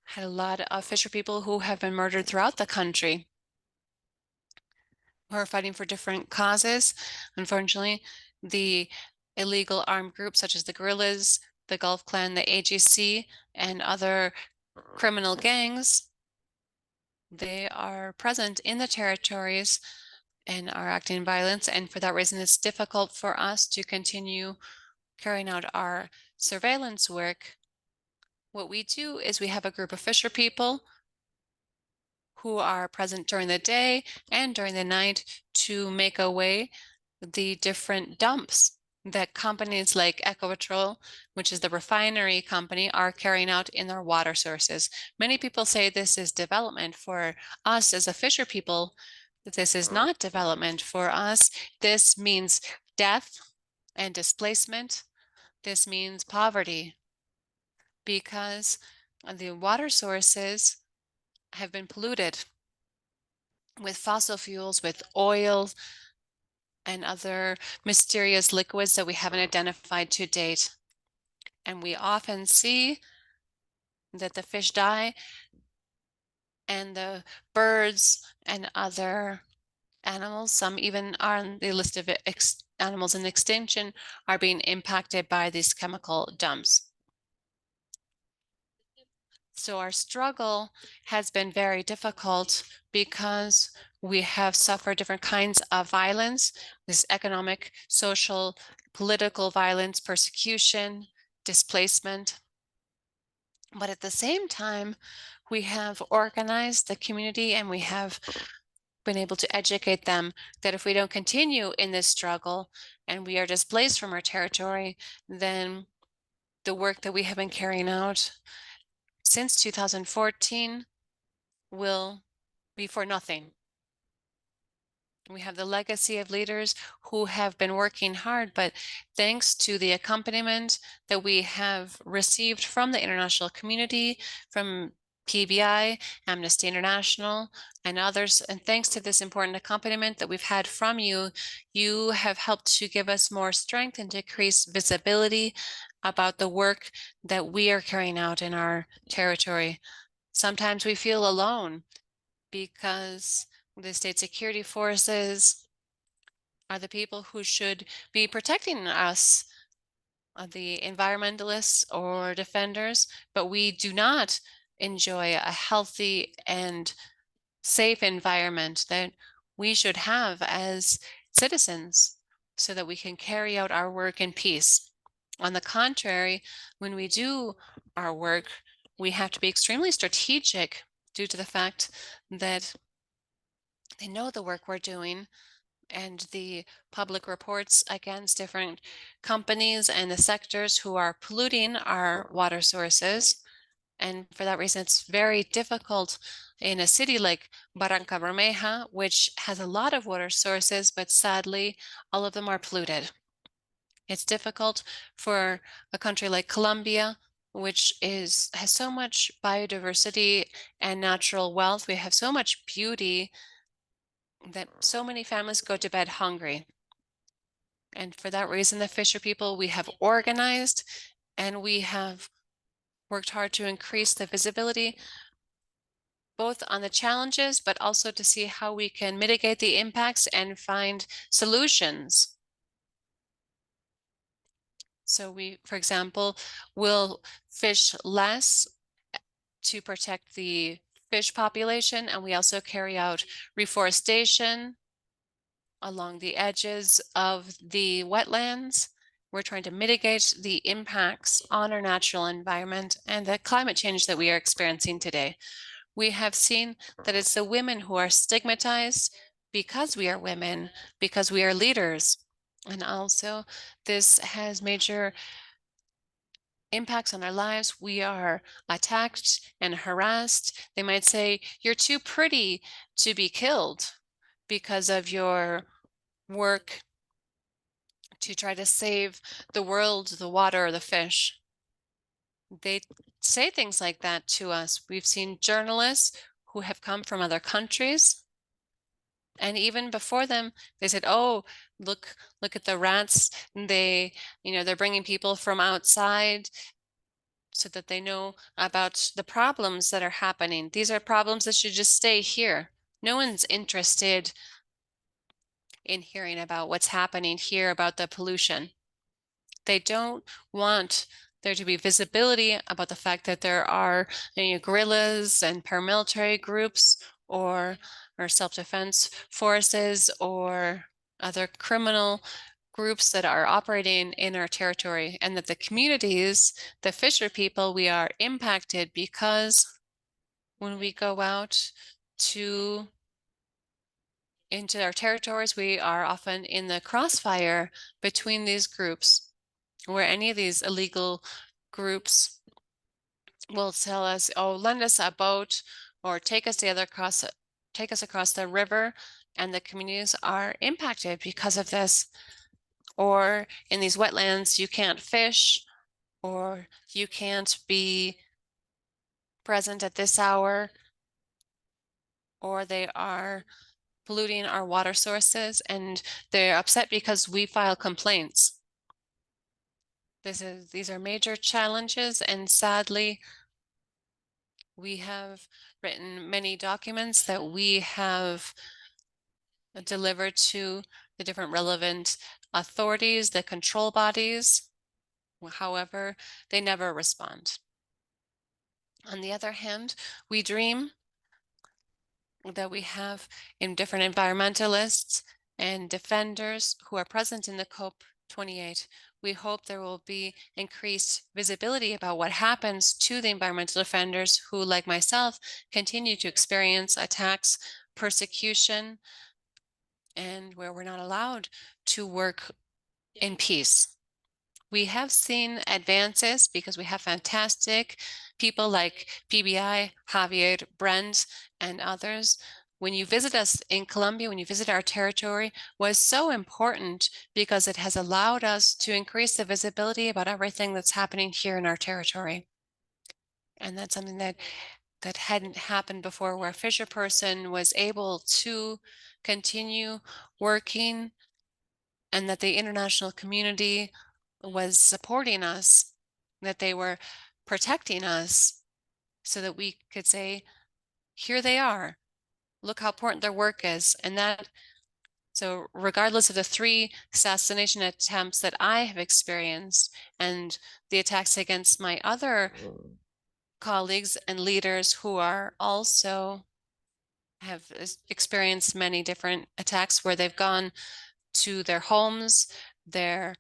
had a lot of fisher people who have been murdered throughout the country, who are fighting for different causes. Unfortunately, the illegal armed groups such as the guerrillas, the Gulf Clan, the AGC, and other criminal gangs, they are present in the territories and are acting in violence. And for that reason, it's difficult for us to continue carrying out our surveillance work. What we do is we have a group of fisher people who are present during the day and during the night to make away the different dumps that companies like Ecopetrol, which is the refinery company, are carrying out in their water sources. Many people say this is development. For us as a fisher people, this is not development. For us, this means death and displacement. This means poverty. because the water sources have been polluted with fossil fuels, with oil, and other mysterious liquids that we haven't identified to date. And we often see that the fish die and the birds and other animals, some even are on the list of animals in extinction, are being impacted by these chemical dumps. So our struggle has been very difficult because we have suffered different kinds of violence, this economic, social, political violence, persecution, displacement. But at the same time, we have organized the community and we have been able to educate them that if we don't continue in this struggle and we are displaced from our territory, then the work that we have been carrying out since 2014 will be for nothing. We have the legacy of leaders who have been working hard, but thanks to the accompaniment that we have received from the international community, from PBI, Amnesty International, and others, and thanks to this important accompaniment that we've had from you, you have helped to give us more strength and decrease visibility about the work that we are carrying out in our territory. Sometimes we feel alone because the state security forces are the people who should be protecting us, the environmentalists or defenders, but we do not enjoy a healthy and safe environment that we should have as citizens so that we can carry out our work in peace. On the contrary, when we do our work, we have to be extremely strategic due to the fact that they know the work we're doing and the public reports against different companies and the sectors who are polluting our water sources. And for that reason, it's very difficult in a city like Barranca Bermeja, which has a lot of water sources, but sadly, all of them are polluted. It's difficult for a country like Colombia, which has so much biodiversity and natural wealth. We have so much beauty that so many families go to bed hungry. And for that reason, the Fisher people, we have organized and we have worked hard to increase the visibility, both on the challenges, but also to see how we can mitigate the impacts and find solutions. So we, for example, will fish less to protect the fish population, and we also carry out reforestation along the edges of the wetlands. We're trying to mitigate the impacts on our natural environment and the climate change that we are experiencing today. We have seen that it's the women who are stigmatized because we are women, because we are leaders. And also this has major impacts on our lives. We are attacked and harassed. They might say, you're too pretty to be killed because of your work to try to save the world, the water, or the fish. They say things like that to us. We've seen journalists who have come from other countries, and even before them, they said, "Oh, look at the rats. They're bringing people from outside so that they know about the problems that are happening. These are problems that should just stay here. No one's interested in hearing about what's happening here about the pollution." They don't want there to be visibility about the fact that there are guerrillas and paramilitary groups or self-defense forces or other criminal groups that are operating in our territory, and that the communities, the Fisher people, we are impacted because when we go out into our territories, we are often in the crossfire between these groups, where any of these illegal groups will tell us, "Oh, lend us a boat or take us across the river," and the communities are impacted because of this. Or in these wetlands, you can't fish, or you can't be present at this hour, or they are polluting our water sources, and they're upset because we file complaints. These are major challenges, and sadly, we have written many documents that we have delivered to the different relevant authorities, the control bodies. However, they never respond. On the other hand, we dream that we have in different environmentalists and defenders who are present in the COP28. We hope there will be increased visibility about what happens to the environmental defenders who, like myself, continue to experience attacks, persecution, and where we're not allowed to work in peace. We have seen advances because we have fantastic people like PBI, Javier, Brent, and others. When you visit us in Colombia, when you visit our territory, was so important because it has allowed us to increase the visibility about everything that's happening here in our territory. And that's something that hadn't happened before, where a fisher person was able to continue working and that the international community was supporting us, that they were protecting us so that we could say, here they are, look how important their work is. And that, so regardless of the 3 assassination attempts that I have experienced and the attacks against my other colleagues and leaders who are also have experienced many different attacks where they've gone to their homes, their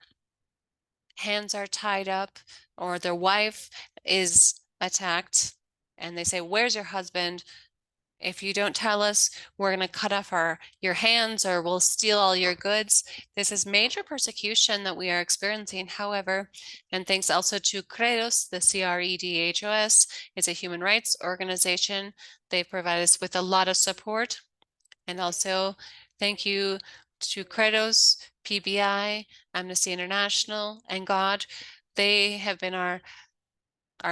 hands are tied up, or their wife is attacked, and they say, where's your husband? If you don't tell us, we're going to cut off your hands, or we'll steal all your goods. This is major persecution that we are experiencing. However, and thanks also to CREDOS, the CREDHOS, it's a human rights organization. They provide us with a lot of support. And also thank you to CREDOS, PBI, Amnesty International, and God. They have been our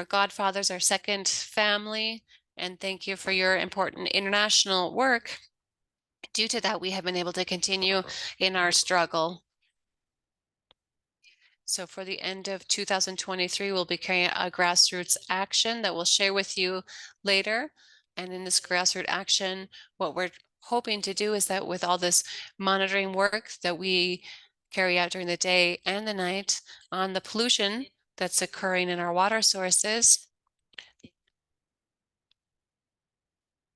godfathers, our second family. And thank you for your important international work. Due to that, we have been able to continue in our struggle. So for the end of 2023, we'll be carrying a grassroots action that we'll share with you later. And in this grassroots action, what we're hoping to do is that with all this monitoring work that we carry out during the day and the night on the pollution that's occurring in our water sources,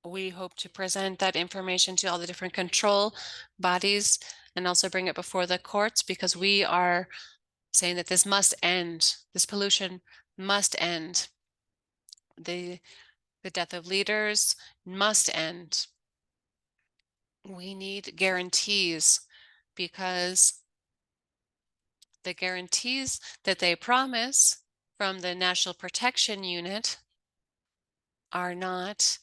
we hope to present that information to all the different control bodies and also bring it before the courts, because we are saying that this must end. This pollution must end. The death of leaders must end. We need guarantees, because the guarantees that they promise from the National Protection Unit are not,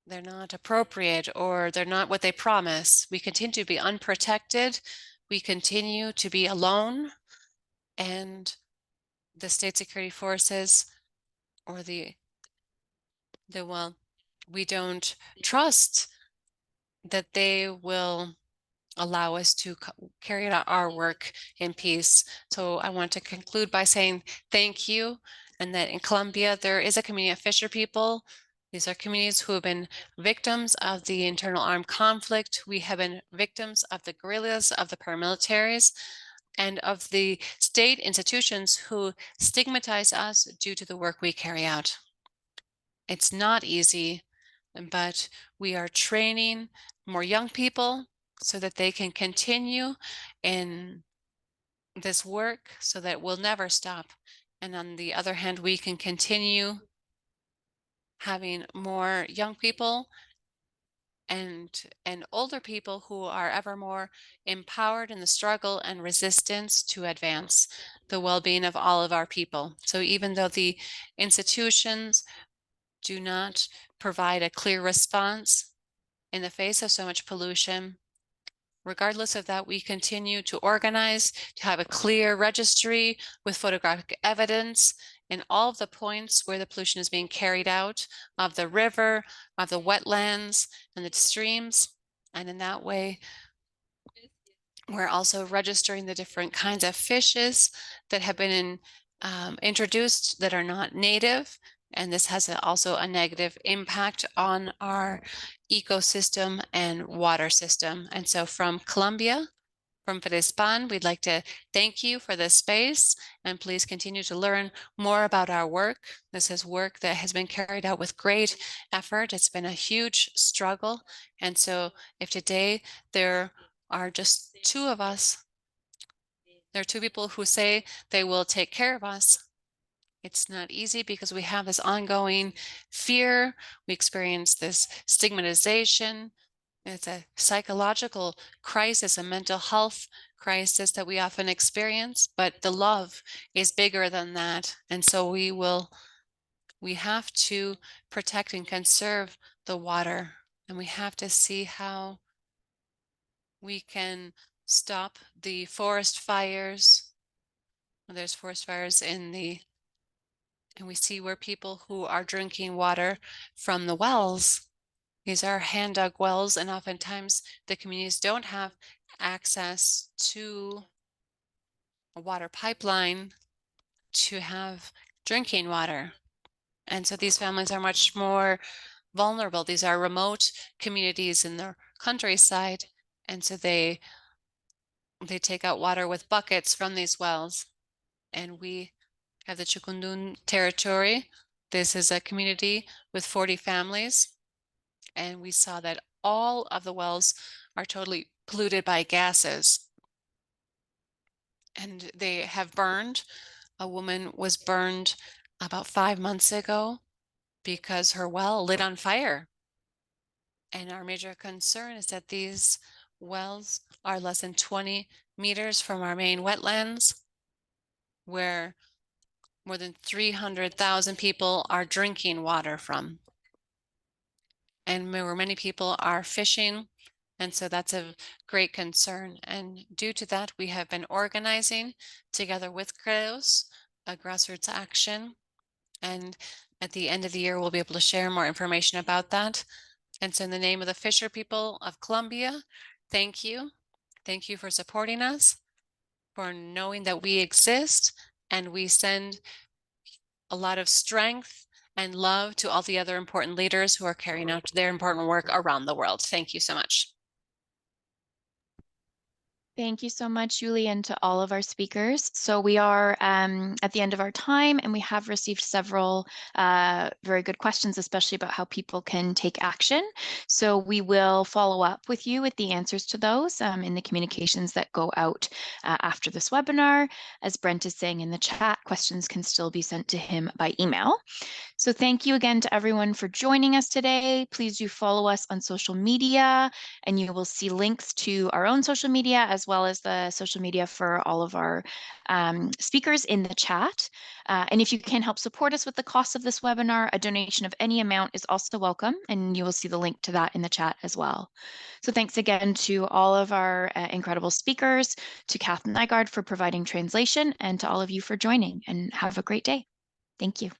they're not appropriate, or they're not what they promise. We continue to be unprotected. We continue to be alone, and the state security forces or well, we don't trust that they will allow us to carry out our work in peace. So I want to conclude by saying thank you, and that in Colombia, there is a community of fisher people. These are communities who have been victims of the internal armed conflict. We have been victims of the guerrillas, of the paramilitaries, and of the state institutions who stigmatize us due to the work we carry out. It's not easy, but we are training more young people so that they can continue in this work so that we'll never stop. And on the other hand, we can continue having more young people and older people who are ever more empowered in the struggle and resistance to advance the well-being of all of our people. So even though the institutions do not provide a clear response in the face of so much pollution, regardless of that, we continue to organize, to have a clear registry with photographic evidence in all of the points where the pollution is being carried out of the river, of the wetlands, and the streams. And in that way, we're also registering the different kinds of fishes that have been introduced that are not native. And this has also a negative impact on our ecosystem and water system. And so from Colombia, from Fedespan, we'd like to thank you for this space, and please continue to learn more about our work. This is work that has been carried out with great effort. It's been a huge struggle. And so if today there are just two of us, there are two people who say they will take care of us. It's not easy because we have this ongoing fear. We experience this stigmatization. It's a psychological crisis, a mental health crisis that we often experience, but the love is bigger than that. And so we have to protect and conserve the water, and we have to see how we can stop the forest fires. There's forest fires and we see where people who are drinking water from the wells. These are hand dug wells, and oftentimes the communities don't have access to a water pipeline to have drinking water. And so these families are much more vulnerable. These are remote communities in the countryside. And so they take out water with buckets from these wells. And we have the Chukundun territory. This is a community with 40 families. And we saw that all of the wells are totally polluted by gases. And they have burned. A woman was burned about 5 months ago because her well lit on fire. And our major concern is that these wells are less than 20 meters from our main wetlands, where more than 300,000 people are drinking water from. And where many people are fishing. And so that's a great concern. And due to that, we have been organizing together with CREOS, a grassroots action. And at the end of the year, we'll be able to share more information about that. And so in the name of the fisher people of Colombia, thank you. Thank you for supporting us, for knowing that we exist, and we send a lot of strength and love to all the other important leaders who are carrying out their important work around the world. Thank you so much. Thank you so much, Julie, and to all of our speakers. So we are at the end of our time, and we have received several very good questions, especially about how people can take action. So we will follow up with you with the answers to those in the communications that go out after this webinar. As Brent is saying in the chat, questions can still be sent to him by email. So thank you again to everyone for joining us today. Please do follow us on social media, and you will see links to our own social media as well as the social media for all of our speakers in the chat. And if you can help support us with the cost of this webinar, a donation of any amount is also welcome, and you will see the link to that in the chat as well. So thanks again to all of our incredible speakers, to Kath Nygaard for providing translation, and to all of you for joining, and have a great day. Thank you.